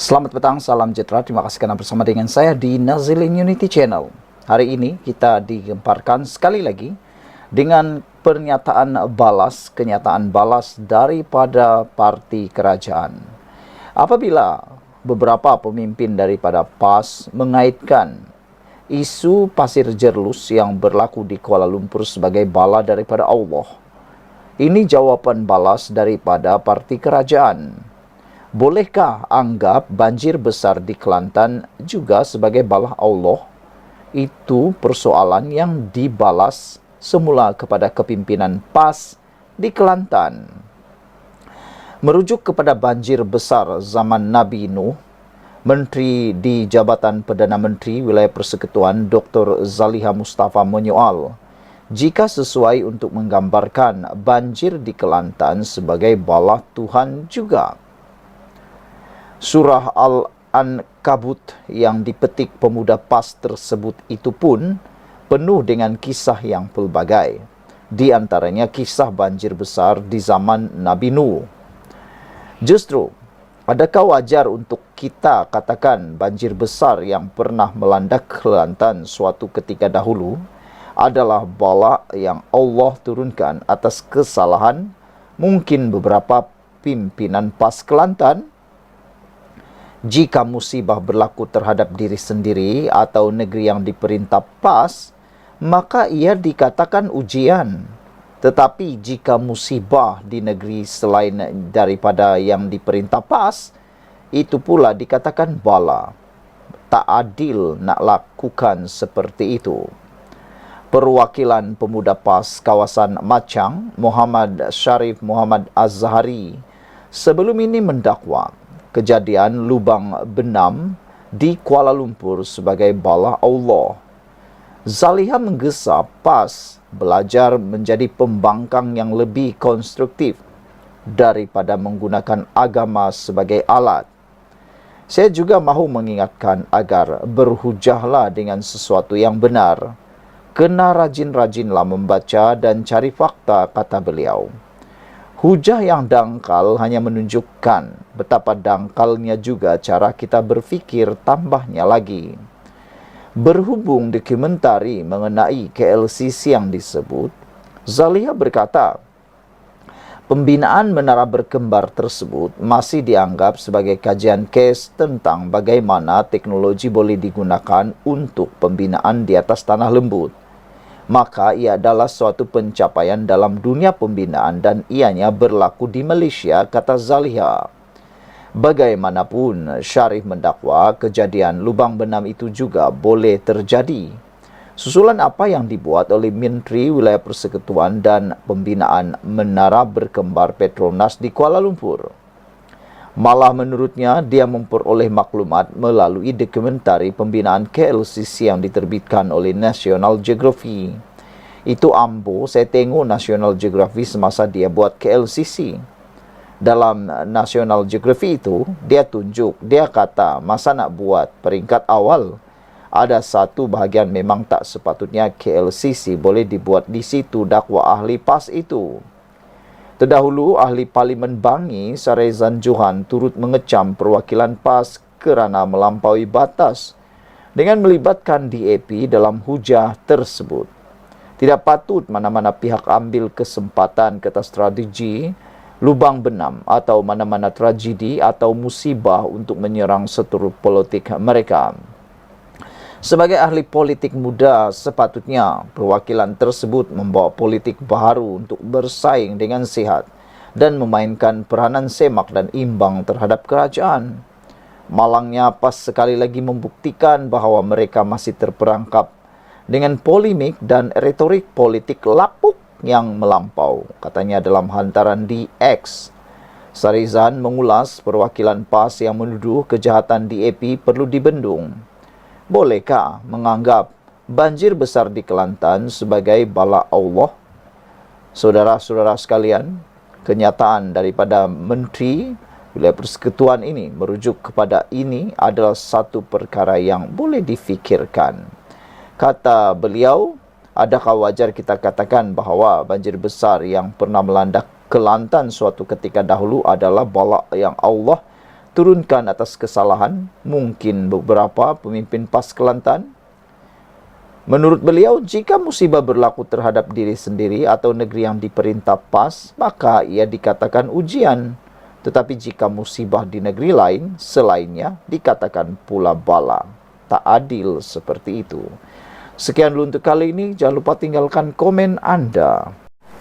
Selamat petang, salam sejahtera. Terima kasih karena bersama dengan saya di Nazilin Unity Channel. Hari ini kita digemparkan sekali lagi dengan kenyataan balas daripada parti kerajaan. Apabila beberapa pemimpin daripada PAS mengaitkan isu pasir jerlus yang berlaku di Kuala Lumpur sebagai bala daripada Allah. Ini jawapan balas daripada parti kerajaan. Bolehkah anggap banjir besar di Kelantan juga sebagai bala Allah? Itu persoalan yang dibalas semula kepada kepimpinan PAS di Kelantan. Merujuk kepada banjir besar zaman Nabi Nuh, Menteri di Jabatan Perdana Menteri Wilayah Persekutuan Dr. Zaliha Mustafa menyoal, jika sesuai untuk menggambarkan banjir di Kelantan sebagai bala Tuhan juga. Surah Al-Ankabut yang dipetik pemuda PAS tersebut itu pun penuh dengan kisah yang pelbagai. Di antaranya kisah banjir besar di zaman Nabi Nuh. Justru, adakah wajar untuk kita katakan banjir besar yang pernah melanda Kelantan suatu ketika dahulu adalah bala yang Allah turunkan atas kesalahan mungkin beberapa pimpinan PAS Kelantan? Jika musibah berlaku terhadap diri sendiri atau negeri yang diperintah PAS, maka ia dikatakan ujian. Tetapi jika musibah di negeri selain daripada yang diperintah PAS, itu pula dikatakan bala. Tak adil nak lakukan seperti itu. Perwakilan pemuda PAS kawasan Machang, Muhammad Sharif Muhammad Az-Zahari, sebelum ini mendakwa kejadian lubang benam di Kuala Lumpur sebagai bala Allah. Zaliha menggesa PAS belajar menjadi pembangkang yang lebih konstruktif daripada menggunakan agama sebagai alat. Saya juga mahu mengingatkan agar berhujahlah dengan sesuatu yang benar. Kena rajin-rajinlah membaca dan cari fakta, kata beliau. Hujah yang dangkal hanya menunjukkan betapa dangkalnya juga cara kita berfikir, tambahnya lagi. Berhubung dokumentari mengenai KLCC yang disebut, Zaliha berkata, pembinaan menara berkembar tersebut masih dianggap sebagai kajian kes tentang bagaimana teknologi boleh digunakan untuk pembinaan di atas tanah lembut. Maka ia adalah suatu pencapaian dalam dunia pembinaan dan ianya berlaku di Malaysia, kata Zaliha. Bagaimanapun, Syarif mendakwa kejadian lubang benam itu juga boleh terjadi. Susulan apa yang dibuat oleh Menteri Wilayah Persekutuan dan Pembinaan Menara Berkembar Petronas di Kuala Lumpur? Malah menurutnya, dia memperoleh maklumat melalui dokumentari pembinaan KLCC yang diterbitkan oleh National Geography. Itu ambo saya tengok National Geography semasa dia buat KLCC. Dalam National Geography itu, dia kata masa nak buat peringkat awal, ada satu bahagian memang tak sepatutnya KLCC boleh dibuat di situ, dakwa ahli PAS itu. Terdahulu, ahli Parlimen Bangi, Sarezan Johan, turut mengecam perwakilan PAS kerana melampaui batas dengan melibatkan DAP dalam hujah tersebut. Tidak patut mana-mana pihak ambil kesempatan kata strategi lubang benam atau mana-mana tragedi atau musibah untuk menyerang seteru politik mereka. Sebagai ahli politik muda, sepatutnya perwakilan tersebut membawa politik baru untuk bersaing dengan sihat dan memainkan peranan semak dan imbang terhadap kerajaan. Malangnya PAS sekali lagi membuktikan bahawa mereka masih terperangkap dengan polemik dan retorik politik lapuk yang melampau, katanya dalam hantaran di X. Sarizan mengulas perwakilan PAS yang menuduh kejahatan DAP perlu dibendung. Bolehkah menganggap banjir besar di Kelantan sebagai bala Allah? Saudara-saudara sekalian, kenyataan daripada Menteri Wilayah Persekutuan ini merujuk kepada ini adalah satu perkara yang boleh difikirkan. Kata beliau, adakah wajar kita katakan bahawa banjir besar yang pernah melanda Kelantan suatu ketika dahulu adalah bala yang Allah diturunkan atas kesalahan mungkin beberapa pemimpin PAS Kelantan. Menurut beliau, jika musibah berlaku terhadap diri sendiri atau negeri yang diperintah PAS, maka ia dikatakan ujian. Tetapi jika musibah di negeri lain, selainnya dikatakan pula bala. Tak adil seperti itu. Sekian dulu untuk kali ini. Jangan lupa tinggalkan komen Anda.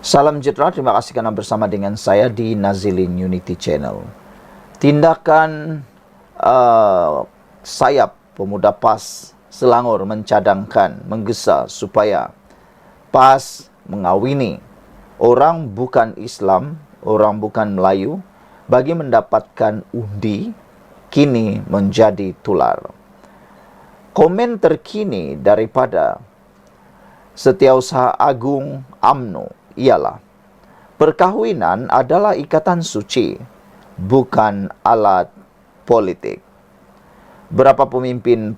Salam sejahtera, terima kasih karena bersama dengan saya di Nazilin Unity Channel. Tindakan sayap pemuda PAS Selangor mencadangkan, menggesa supaya PAS mengawini orang bukan Islam, orang bukan Melayu, bagi mendapatkan undi, kini menjadi tular. Komen terkini daripada Setiausaha Agung UMNO ialah, perkahwinan adalah ikatan suci, bukan alat politik. Beberapa pemimpin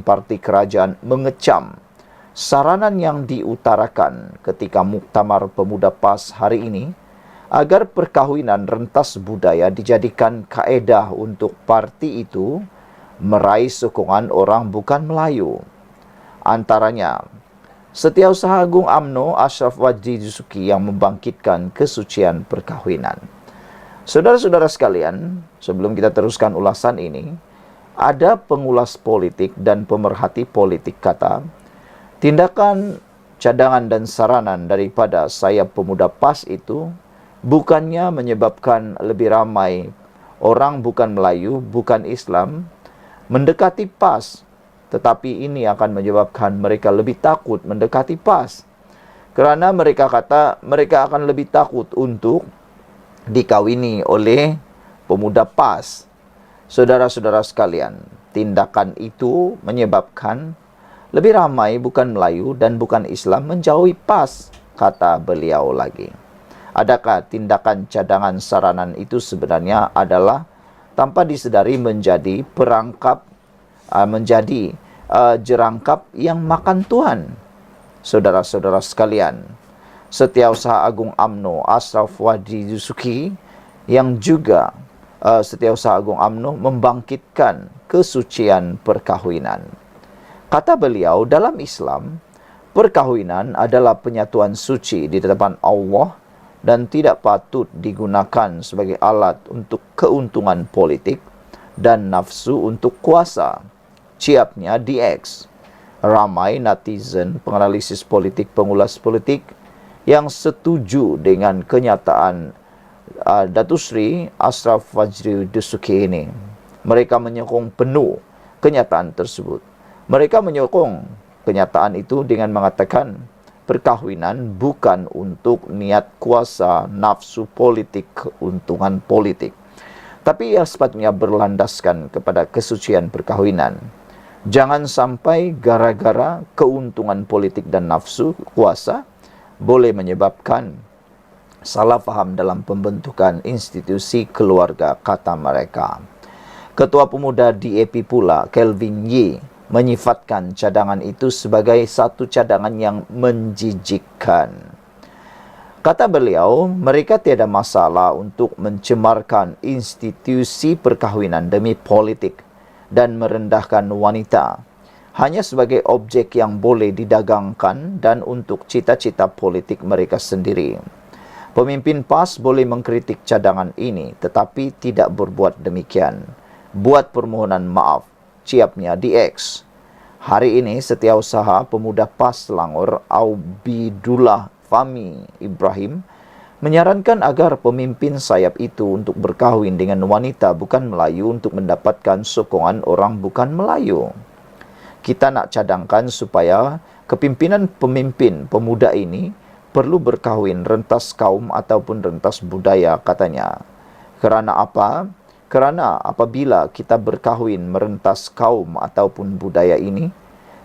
parti kerajaan mengecam saranan yang diutarakan ketika Muktamar Pemuda PAS hari ini agar perkahwinan rentas budaya dijadikan kaedah untuk parti itu meraih sokongan orang bukan Melayu. Antaranya, Setiausaha Agung UMNO Ashraf Wajdi Dusuki yang membangkitkan kesucian perkahwinan. Saudara-saudara sekalian, sebelum kita teruskan ulasan ini, ada pengulas politik dan pemerhati politik kata, tindakan cadangan dan saranan daripada sayap pemuda PAS itu bukannya menyebabkan lebih ramai orang bukan Melayu, bukan Islam, mendekati PAS, tetapi ini akan menyebabkan mereka lebih takut mendekati PAS. Kerana mereka kata mereka akan lebih takut untuk dikawini oleh pemuda PAS. Saudara-saudara sekalian, tindakan itu menyebabkan lebih ramai bukan Melayu dan bukan Islam menjauhi PAS, kata beliau lagi. Adakah tindakan cadangan saranan itu sebenarnya adalah tanpa disedari menjadi jerangkap yang makan Tuhan? Saudara-saudara sekalian, Setiausaha Agung UMNO Ashraf Wajdi Dusuki yang juga Setiausaha Agung UMNO membangkitkan kesucian perkahwinan. Kata beliau, dalam Islam, perkahwinan adalah penyatuan suci di hadapan Allah dan tidak patut digunakan sebagai alat untuk keuntungan politik dan nafsu untuk kuasa. Ciapnya di X. Ramai netizen, penganalisis politik, pengulas politik yang setuju dengan kenyataan Datuk Seri Ashraf Wajdi Dusuki ini. Mereka menyokong penuh kenyataan tersebut. Mereka menyokong kenyataan itu dengan mengatakan perkahwinan bukan untuk niat kuasa, nafsu politik, keuntungan politik, tapi ia sepatutnya berlandaskan kepada kesucian perkahwinan. Jangan sampai gara-gara keuntungan politik dan nafsu kuasa boleh menyebabkan salah faham dalam pembentukan institusi keluarga, kata mereka. Ketua Pemuda DAP pula, Kelvin Yee, menyifatkan cadangan itu sebagai satu cadangan yang menjijikkan. Kata beliau, mereka tiada masalah untuk mencemarkan institusi perkahwinan demi politik dan merendahkan wanita hanya sebagai objek yang boleh didagangkan dan untuk cita-cita politik mereka sendiri. Pemimpin PAS boleh mengkritik cadangan ini tetapi tidak berbuat demikian. Buat permohonan maaf, ciapnya di X. Hari ini Setiausaha Pemuda PAS Selangor Aubidullah Fahmi Ibrahim menyarankan agar pemimpin sayap itu untuk berkahwin dengan wanita bukan Melayu untuk mendapatkan sokongan orang bukan Melayu. Kita nak cadangkan supaya kepimpinan pemimpin pemuda ini perlu berkahwin rentas kaum ataupun rentas budaya, katanya. Kerana apa? Kerana apabila kita berkahwin merentas kaum ataupun budaya ini,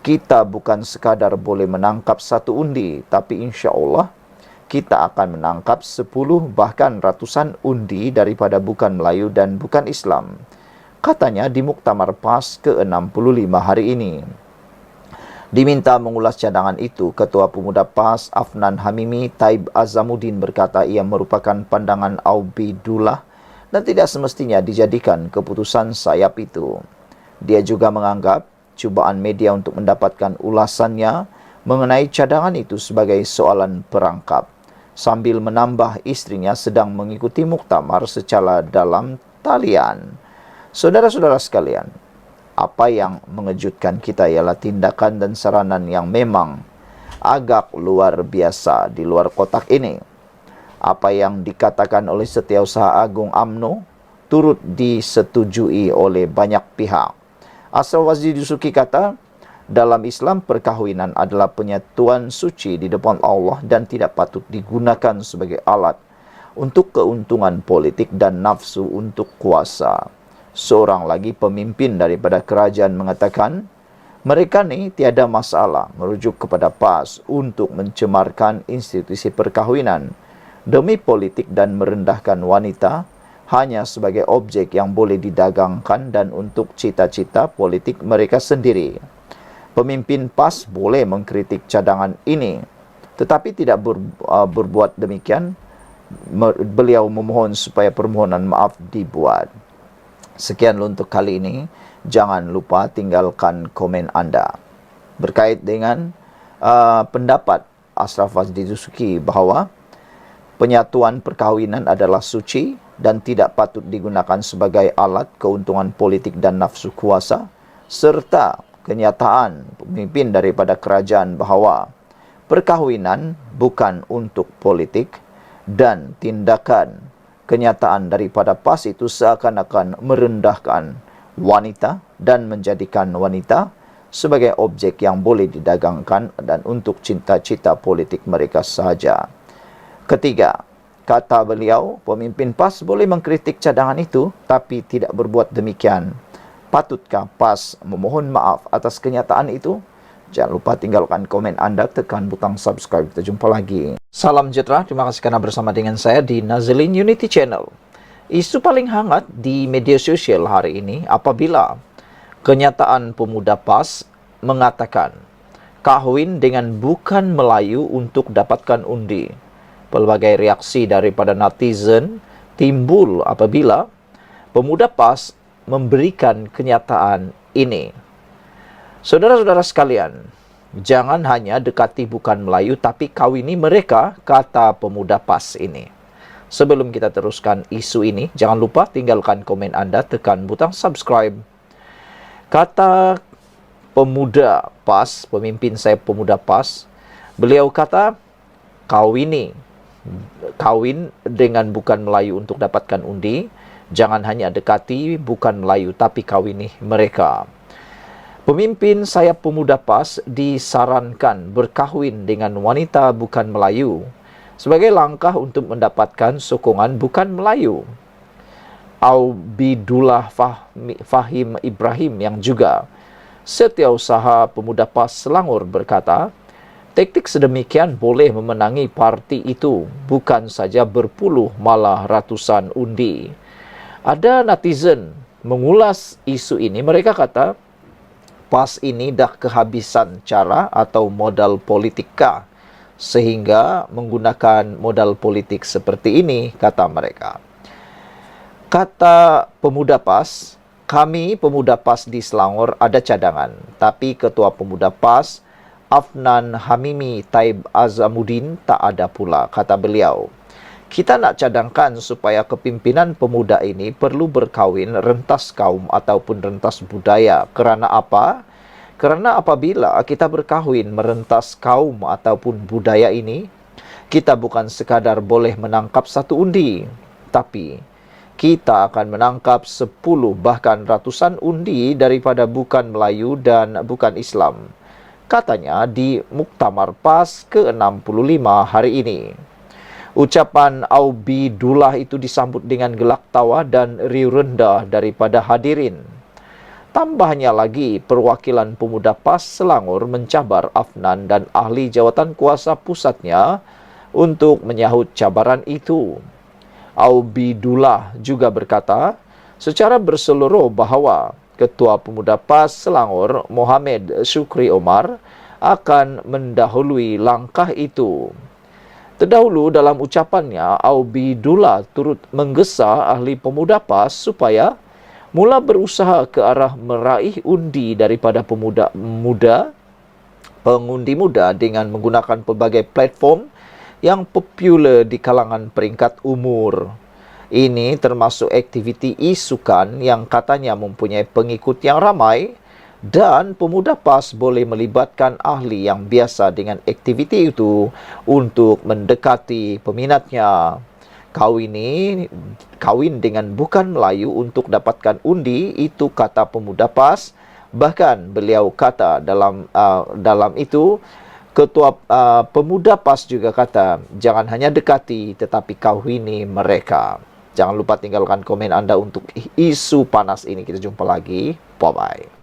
kita bukan sekadar boleh menangkap satu undi, tapi insya Allah kita akan menangkap 10 bahkan ratusan undi daripada bukan Melayu dan bukan Islam. Katanya di Muktamar PAS ke-65 hari ini. Diminta mengulas cadangan itu, Ketua Pemuda PAS Afnan Hamimi Taib Azamuddin berkata ia merupakan pandangan Aubidullah dan tidak semestinya dijadikan keputusan sayap itu. Dia juga menganggap cubaan media untuk mendapatkan ulasannya mengenai cadangan itu sebagai soalan perangkap, sambil menambah istrinya sedang mengikuti muktamar secara dalam talian. Saudara-saudara sekalian, apa yang mengejutkan kita ialah tindakan dan saranan yang memang agak luar biasa di luar kotak ini. Apa yang dikatakan oleh Setiausaha Agung UMNO turut disetujui oleh banyak pihak. Asraf Wazdi Dusuki kata, dalam Islam perkahwinan adalah penyatuan suci di depan Allah dan tidak patut digunakan sebagai alat untuk keuntungan politik dan nafsu untuk kuasa. Seorang lagi pemimpin daripada kerajaan mengatakan, mereka ni tiada masalah merujuk kepada PAS untuk mencemarkan institusi perkahwinan demi politik dan merendahkan wanita hanya sebagai objek yang boleh didagangkan dan untuk cita-cita politik mereka sendiri. Pemimpin PAS boleh mengkritik cadangan ini, tetapi tidak berbuat demikian. Beliau memohon supaya permohonan maaf dibuat. Sekian untuk kali ini. Jangan lupa tinggalkan komen anda berkait dengan pendapat Asraf Wazdi Dusuki bahawa penyatuan perkahwinan adalah suci dan tidak patut digunakan sebagai alat keuntungan politik dan nafsu kuasa, serta kenyataan pemimpin daripada kerajaan bahawa perkahwinan bukan untuk politik dan tindakan kenyataan daripada PAS itu seakan-akan merendahkan wanita dan menjadikan wanita sebagai objek yang boleh didagangkan dan untuk cita-cita politik mereka sahaja. Ketiga, kata beliau, pemimpin PAS boleh mengkritik cadangan itu tapi tidak berbuat demikian. Patutkah PAS memohon maaf atas kenyataan itu? Jangan lupa tinggalkan komen anda, tekan butang subscribe. Kita jumpa lagi. Salam sejahtera, terima kasih kerana bersama dengan saya di Nazilin Unity Channel. Isu paling hangat di media sosial hari ini apabila kenyataan pemuda PAS mengatakan kahwin dengan bukan Melayu untuk dapatkan undi. Pelbagai reaksi daripada netizen timbul apabila pemuda PAS memberikan kenyataan ini. Saudara-saudara sekalian, jangan hanya dekati bukan Melayu tapi kawini mereka, kata pemuda PAS ini. Sebelum kita teruskan isu ini, jangan lupa tinggalkan komen anda, tekan butang subscribe. Kata pemuda PAS, pemimpin saya pemuda PAS, beliau kata kawin dengan bukan Melayu untuk dapatkan undi. Jangan hanya dekati bukan Melayu tapi kawini mereka. Pemimpin saya pemuda PAS disarankan berkahwin dengan wanita bukan Melayu sebagai langkah untuk mendapatkan sokongan bukan Melayu. Aubidullah Fahim Ibrahim yang juga Setiausaha Pemuda PAS Selangor berkata, taktik sedemikian boleh memenangi parti itu, bukan saja berpuluh malah ratusan undi. Ada netizen mengulas isu ini, mereka kata PAS ini dah kehabisan cara atau modal politika sehingga menggunakan modal politik seperti ini, kata mereka. Kata pemuda PAS, kami pemuda PAS di Selangor ada cadangan, tapi ketua pemuda PAS Afnan Hamimi Taib Azamuddin tak ada pula, kata beliau. Kita nak cadangkan supaya kepimpinan pemuda ini perlu berkahwin rentas kaum ataupun rentas budaya. Kerana apa? Kerana apabila kita berkahwin merentas kaum ataupun budaya ini, kita bukan sekadar boleh menangkap satu undi, tapi kita akan menangkap 10 bahkan ratusan undi daripada bukan Melayu dan bukan Islam. Katanya di Muktamar PAS ke-65 hari ini. Ucapan Aubidullah itu disambut dengan gelak tawa dan riuh rendah daripada hadirin. Tambahnya lagi, perwakilan pemuda PAS Selangor mencabar Afnan dan ahli jawatan kuasa pusatnya untuk menyahut cabaran itu. Aubidullah juga berkata secara berseluruh bahawa Ketua Pemuda PAS Selangor, Mohamed Syukri Omar, akan mendahului langkah itu. Terdahulu dalam ucapannya, Aubidullah turut menggesa ahli pemuda PAS supaya mula berusaha ke arah meraih undi daripada pengundi muda dengan menggunakan pelbagai platform yang popular di kalangan peringkat umur. Ini termasuk aktiviti e-sukan yang katanya mempunyai pengikut yang ramai, dan pemuda PAS boleh melibatkan ahli yang biasa dengan aktiviti itu untuk mendekati peminatnya. Kawin dengan bukan Melayu untuk dapatkan undi, itu kata pemuda PAS. Bahkan beliau kata dalam itu, ketua pemuda PAS juga kata, jangan hanya dekati tetapi kawini mereka. Jangan lupa tinggalkan komen anda untuk isu panas ini. Kita jumpa lagi. Bye-bye.